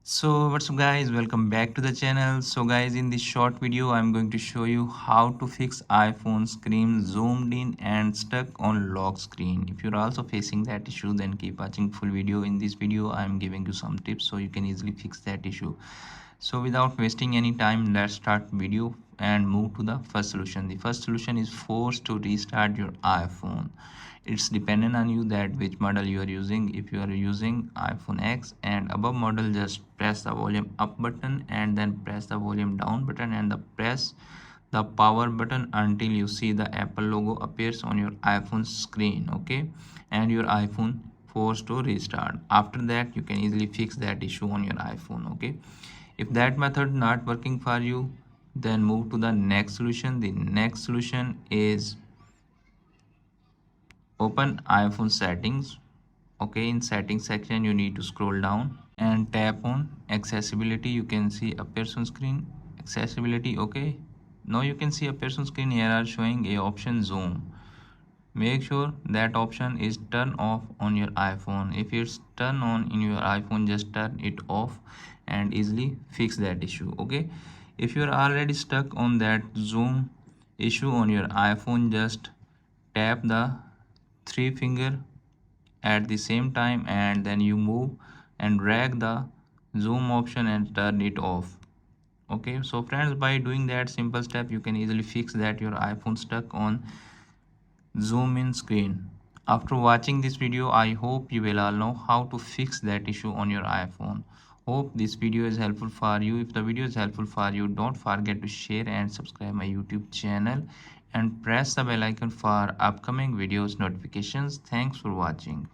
So what's up guys, welcome back to the channel. So guys, in this short video I'm going to show you how to fix iPhone screen zoomed in and stuck on lock screen. If you're also facing that issue, then keep watching full video. In this video I'm giving you some tips so you can easily fix that issue. So without wasting any time, let's start video and move to the first solution. The first solution is force to restart your iPhone. It's dependent on you that which model you are using. If you are using iPhone X and above model, just press the volume up button and then press the volume down button and press the power button until you see the Apple logo appears on your iPhone screen. Okay, and your iPhone forced to restart. After that you can easily fix that issue on your iPhone. Okay, if that method not working for you, then move to the next solution. The next solution is open iPhone settings. Okay, in settings section you need to scroll down and tap on accessibility. You can see a person screen accessibility. Okay, now you can see a person screen. Here are showing a option zoom. Make sure that option is turned off on your iPhone. If it's turned on in your iPhone, just turn it off and easily fix that issue. Okay, if you're already stuck on that zoom issue on your iPhone, just tap the three finger at the same time and then you move and drag the zoom option and turn it off. Okay, so friends, by doing that simple step you can easily fix that your iPhone stuck on zoom in screen. After watching this video, I hope you will all know how to fix that issue on your iPhone. Hope this video is helpful for you. If the video is helpful for you, don't forget to share and subscribe my YouTube channel and press the bell icon for upcoming videos notifications. Thanks for watching.